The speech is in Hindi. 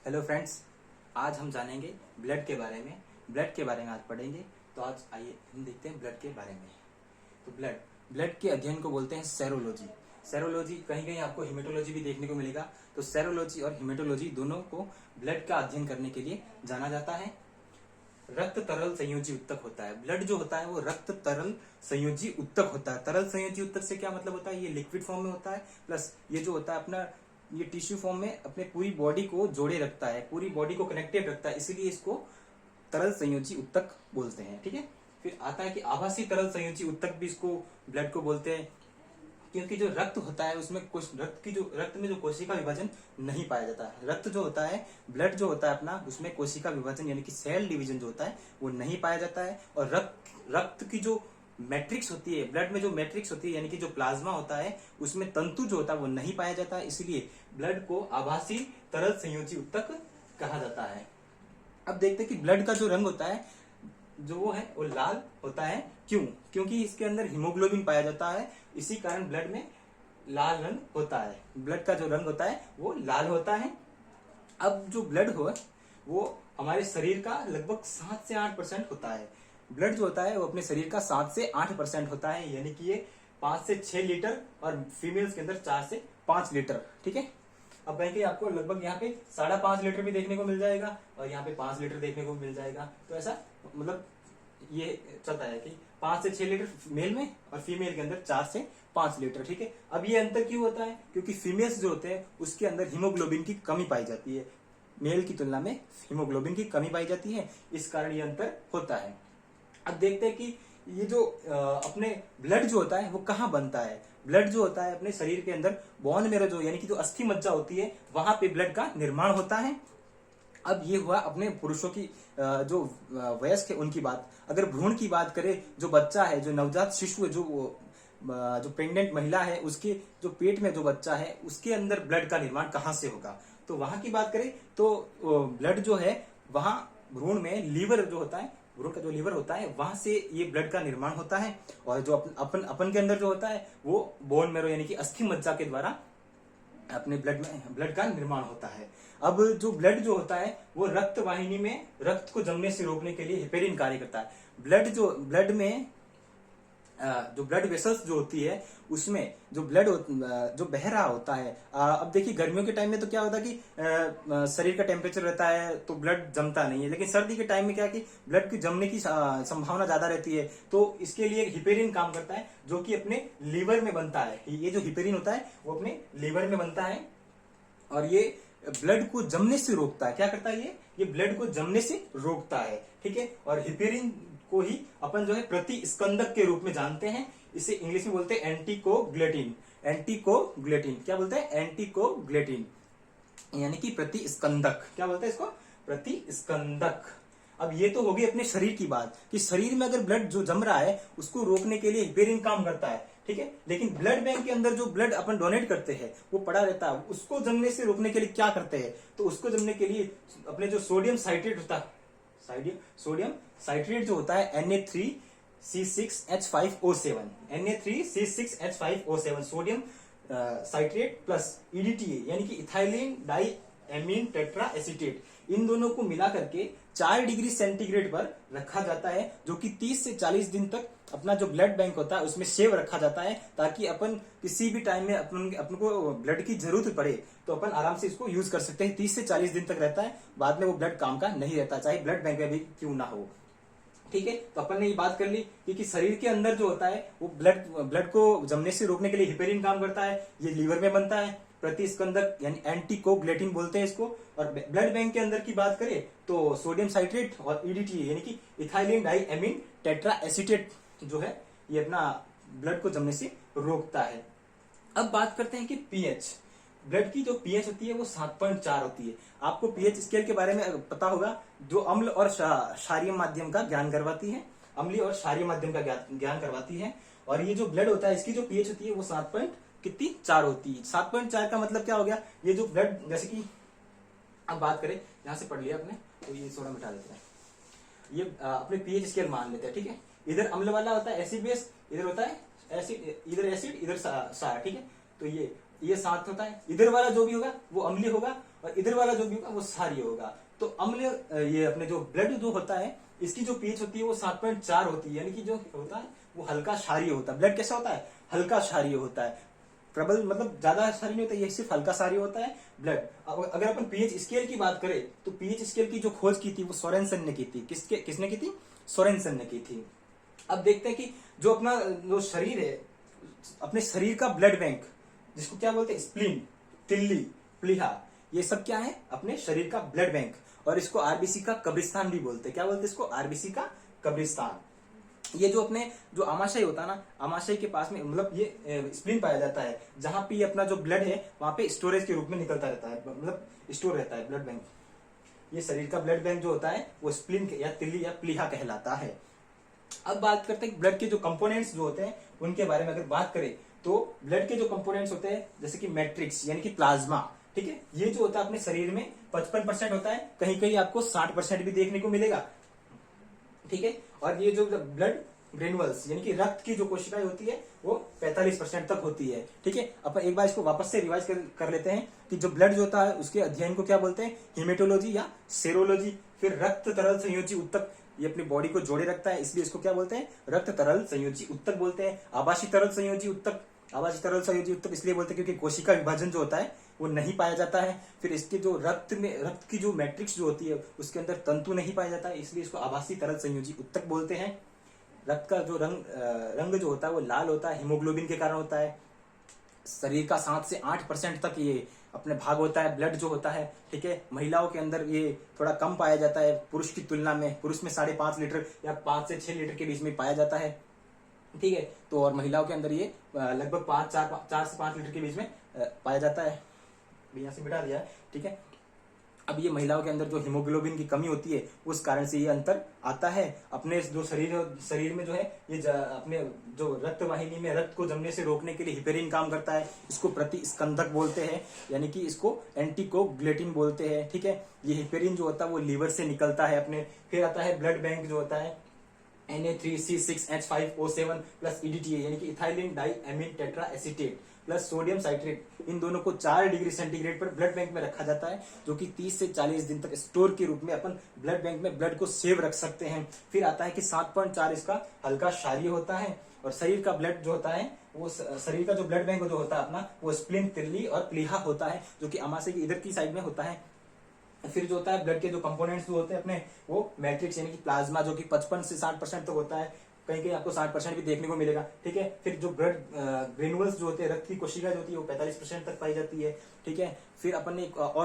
हेलो फ्रेंड्स, आज हम जानेंगे ब्लड के बारे में। ब्लड के बारे में आज पढ़ेंगे। तो आज आइए हम देखते हैं ब्लड के बारे में। तो ब्लड के अध्ययन को बोलते हैं सेरोलॉजी। सेरोलॉजी कहीं कहीं आपको हिमेटोलॉजी भी देखने को मिलेगा। तो सेरोलॉजी और हिमेटोलॉजी दोनों को ब्लड का अध्ययन करने के लिए जाना जाता है। रक्त तरल संयोजी उत्तक होता है। ब्लड जो होता है वो रक्त तरल संयोजी उत्तक होता है। तरल संयोजी उत्तक से क्या मतलब होता है? ये लिक्विड फॉर्म में होता है, प्लस ये जो होता है अपना ये टिश्यू फॉर्म में अपने पूरी बॉडी को जोड़े रखता है, पूरी बॉडी को कनेक्टेड रखता है, इसीलिए इसको तरल संयोजी उत्तक बोलते हैं। ठीक है। फिर आता है कि आभासी तरल संयोजी उत्तक भी इसको ब्लड को बोलते हैं, क्योंकि जो रक्त होता है उसमें रक्त में जो कोशिका विभाजन नहीं पाया जाता है। रक्त जो होता है, ब्लड जो होता है अपना, उसमें कोशिका विभाजन यानी कि सेल डिवीजन जो होता है वो नहीं पाया जाता है। और रक्त की जो मैट्रिक्स होती है, ब्लड में जो मैट्रिक्स होती है यानी कि जो प्लाज्मा होता है, उसमें तंतु जो होता है वो नहीं पाया जाता है, इसलिए ब्लड को आभासी तरल संयोजी उत्तक कहा जाता है। अब देखते हैं कि ब्लड का जो रंग होता है जो वो है वो लाल होता है। क्यों? क्योंकि इसके अंदर हीमोग्लोबिन पाया जाता है, इसी कारण ब्लड में लाल रंग होता है। ब्लड का जो रंग होता है वो लाल होता है। अब जो ब्लड हो वो हमारे शरीर का लगभग 7 से 8% होता है। ब्लड जो होता है वो अपने शरीर का 7 से 8% होता है, यानी कि ये 5 से 6 लीटर और फीमेल्स के अंदर 4 से 5 लीटर। ठीक है। अब कहीं आपको लगभग यहाँ पे 5.5 लीटर भी देखने को मिल जाएगा और यहाँ पे 5 लीटर देखने को मिल जाएगा। तो ऐसा मतलब ये चलता है कि 5 से 6 लीटर मेल में और फीमेल के अंदर 4 से 5 लीटर। ठीक है। अब ये अंतर क्यों होता है? क्योंकि फीमेल्स जो होते हैं उसके अंदर हीमोग्लोबिन की कमी पाई जाती है, मेल की तुलना में हीमोग्लोबिन की कमी पाई जाती है, इस कारण ये अंतर होता है। अब देखते हैं कि ये जो अपने ब्लड जो होता है वो कहाँ बनता है। ब्लड जो होता है अपने शरीर के अंदर बोन मेरो जो यानी कि जो अस्थि मज्जा होती है वहां पे ब्लड का निर्माण होता है। अब ये हुआ अपने पुरुषों की जो वयस्क है उनकी बात। अगर भ्रूण की बात करें, जो बच्चा है, जो नवजात शिशु है, जो प्रेग्नेंट महिला है, उसके जो पेट में जो बच्चा है उसके अंदर ब्लड का निर्माण कहाँ से होगा? तो वहां की बात करें तो ब्लड जो है वहां भ्रूण में लीवर जो होता है, भ्रूण का जो लीवर होता है वहां से ये ब्लड का निर्माण होता है। और जो अपन के अंदर जो होता है वो बोन मेरो यानी कि अस्थि मज्जा के द्वारा अपने ब्लड का निर्माण होता है। अब जो ब्लड जो होता है वो रक्त वाहिनी में रक्त को जमने से रोकने के लिए हेपेरिन कार्य करता है। ब्लड में जो ब्लड वेसल्स जो होती है उसमें जो ब्लड जो बह रहा होता है। अब देखिए गर्मियों के टाइम में तो क्या होता है कि शरीर का टेम्परेचर रहता है तो ब्लड जमता नहीं है, लेकिन सर्दी के टाइम में क्या कि ब्लड की जमने की संभावना ज्यादा रहती है। तो इसके लिए हिपेरिन काम करता है जो कि अपने लीवर में बनता है। ये जो हिपेरिन होता है वो अपने लीवर में बनता है और ये ब्लड को जमने से रोकता है। क्या करता है ये ब्लड को जमने से रोकता है। ठीक है। और हिपेरिन को ही अपन जो है प्रतिस्कंदक के रूप में जानते हैं। इसे इंग्लिश में बोलते हैं एंटीकोगुलेटिन। एंटीकोगुलेटिन क्या बोलते हैं? एंटीकोगुलेटिन यानी कि प्रतिस्कंदक। क्या बोलते हैं इसको? प्रतिस्कंदक। अब ये तो होगी अपने शरीर की बात कि शरीर में अगर ब्लड जो जम रहा है उसको रोकने के लिए हिपेरिन काम करता है। ठीक है। लेकिन ब्लड बैंक के अंदर जो ब्लड अपन डोनेट करते हैं वो पड़ा रहता है, उसको जमने से रोकने के लिए क्या करते हैं? तो उसको जमने के लिए अपने जो सोडियम साइट्रेट होता है, सोडियम साइट्रेट जो होता है Na3C6H5O7 Na3C6H5O7 sodium citrate plus EDTA यानी कि ethylene die amine tetra acetate, इन दोनों को मिला करके 4 डिग्री सेंटीग्रेड पर रखा जाता है, जो कि 30 से 40 दिन तक अपना जो ब्लड बैंक होता है उसमें सेव रखा जाता है, ताकि अपन किसी भी टाइम में अपन को ब्लड की जरूरत पड़े तो अपन आराम से इसको यूज कर सकते हैं। 30 से 40 दिन तक रहता है, बाद में वो ब्लड काम का नहीं रहता, चाहे ब्लड बैंक में भी क्यों ना हो। ठीक है। तो अपन ने ये बात कर ली कि शरीर के अंदर जो होता है वो ब्लड को जमने से रोकने के लिए हिपेरिन काम करता है, ये लीवर में बनता है। प्रतिस्कंदक यानी एंटीकोगुलेटिन बोलते हैं इसको। और ब्लड बैंक के अंदर की बात करें तो सोडियम साइट्रेट और EDTA यानी कि ethylene die amine tetra acetate जो है ये अपना ब्लड को जमने से रोकता है। अब बात करते हैं कि पीएच। ब्लड की जो पीएच होती है वो 7.4 होती है। आपको पीएच स्केल के बारे में पता होगा, जो अम्ल और क्षारीय माध्यम का ज्ञान करवाती है, अम्लीय और क्षारीय माध्यम का ज्ञान करवाती है। और ये जो ब्लड होता है इसकी जो पीएच होती है वो 7.4 होती है। 7.4 का मतलब क्या हो गया? ये जो ब्लड, जैसे कि अब बात करें, यहां से पढ़ लिया आपने तो ये सोडा मिटा देते हैं। ये अपने पीएच स्केल मान लेते हैं। ठीक है। इधर अम्ल वाला होता है एसिड बेस, इधर होता है एसिड, इधर एसिड इधर क्षार। ठीक है। तो ये ये सात होता है, इधर वाला जो भी होगा वो अम्लीय होगा और इधर वाला जो भी होगा वो क्षारीय होगा। तो अम्लीय ये अपने जो ब्लड जो होता है इसकी जो पीएच होती है वो 7.4 होती है, यानी कि जो होता है वो हल्का क्षारीय होता है। ब्लड कैसा होता है? हल्का क्षारीय होता है, प्रबल मतलब ज्यादा क्षारीय नहीं होता, ये सिर्फ हल्का क्षारीय होता है ब्लड। अगर अपन पीएच स्केल की बात करें तो पीएच स्केल की जो खोज की थी वो सोरेनसन ने की थी। किसने की थी? सोरेनसन ने की थी। अब देखते हैं कि जो अपना जो शरीर है, अपने शरीर का ब्लड बैंक, जिसको क्या बोलते हैं? स्प्लीन, तिल्ली, प्लीहा, ये सब क्या है? अपने शरीर का ब्लड बैंक। और इसको आरबीसी का कब्रिस्तान भी बोलते हैं। क्या बोलते हैं इसको? आरबीसी का कब्रिस्तान। ये जो अपने जो आमाशय होता है ना, आमाशय के पास में मतलब ये स्प्लीन पाया जाता है, जहां पे अपना जो ब्लड है वहां पे स्टोरेज के रूप में निकलता रहता है, मतलब स्टोर रहता है ब्लड बैंक। ये शरीर का ब्लड बैंक जो होता है वो स्प्लीन या तिल्ली या प्लीहा कहलाता है। अब बात करते हैं ब्लड के जो कंपोनेंट्स जो होते हैं उनके बारे में। अगर बात करें तो ब्लड के जो कंपोनेंट्स होते हैं जैसे कि मैट्रिक्स यानी कि प्लाज्मा, ठीक है, ये जो होता है अपने शरीर में 55% होता है, कहीं कहीं आपको 60% भी देखने को मिलेगा, ठीक है। और ये जो ब्लड ग्रेनुअल्स यानी कि रक्त की जो कोशिकाएं होती है वो 45% तक होती है, ठीक है। अपन एक बार इसको वापस से रिवाइज कर लेते हैं कि जो ब्लड जो होता है उसके अध्ययन को क्या बोलते हैं? हेमेटोलॉजी या सेरोलॉजी। फिर रक्त तरल संयोजी उत्तक, ये अपनी बॉडी को जोड़े रखता है, इसलिए इसको क्या बोलते हैं? रक्त तरल संयोजी उत्तक बोलते हैं। आवासीय तरल संयोजी उत्तक, आवासीय तरल संयोजी उत्तक इसलिए बोलते हैं क्योंकि कोशिका विभाजन जो होता है वो नहीं पाया जाता है। फिर इसके जो रक्त की जो मैट्रिक्स जो होती है उसके अंदर तंतु नहीं पाया जाता है, इसलिए इसको आवासीय तरल संयोजी उत्तक बोलते हैं। रक्त का जो रंग जो होता है वो लाल होता है, हीमोग्लोबिन के कारण होता है। शरीर का 7 से 8% तक ये अपने भाग होता है ब्लड जो होता है, ठीक है। महिलाओं के अंदर ये थोड़ा कम पाया जाता है पुरुष की तुलना में। पुरुष में 5.5 लीटर या 5 से 6 लीटर के बीच में पाया जाता है, ठीक है। तो और महिलाओं के अंदर ये लगभग 4 से 5 लीटर के बीच में पाया जाता है। यहाँ से मिटा दिया है, ठीक है। अब ये महिलाओं के अंदर जो हीमोग्लोबिन की कमी होती है उस कारण से ये अंतर आता है। अपने जो शरीर में जो है ये अपने जो रक्त वाहिनी में रक्त को जमने से रोकने के लिए हिपेरिन काम करता है। इसको प्रतिस्कंदक बोलते हैं, यानी कि इसको एंटीकोगुलेटिन बोलते हैं, ठीक है। ये हिपेरिन जो होता है वो लीवर से निकलता है अपने। फिर आता है ब्लड बैंक जो होता है Na3C6H5O7 प्लस EDTA यानी कि ethylene die amine tetra acetate plus sodium citrate. इन दोनों को 4 डिग्री सेंटीग्रेड पर ब्लड बैंक में रखा जाता है, जो कि 30 से 40 दिन तक स्टोर के रूप में अपन ब्लड बैंक में ब्लड को सेव रख सकते हैं। फिर आता है कि 7.4 इसका हल्का क्षारीय होता है। और शरीर का ब्लड जो होता है वो शरीर का जो ब्लड बैंक जो होता है अपना वो स्प्लीन, तिल्ली और प्लीहा होता है, जो कि आमाशय की इधर की साइड में होता है। फिर जो होता है ब्लड के जो कंपोनेंट्स जो होते हैं अपने वो मैट्रिक्स यानी कि प्लाज्मा, जो कि 55 से 60% तक होता है, कहीं कहीं आपको 60% भी देखने को मिलेगा, ठीक है। फिर जो ब्लड ग्रेनुअल्स जो होते हैं, रक्त की कोशिका जो होती है वो 45% तक पाई जाती है, ठीक है। फिर अपन ने एक और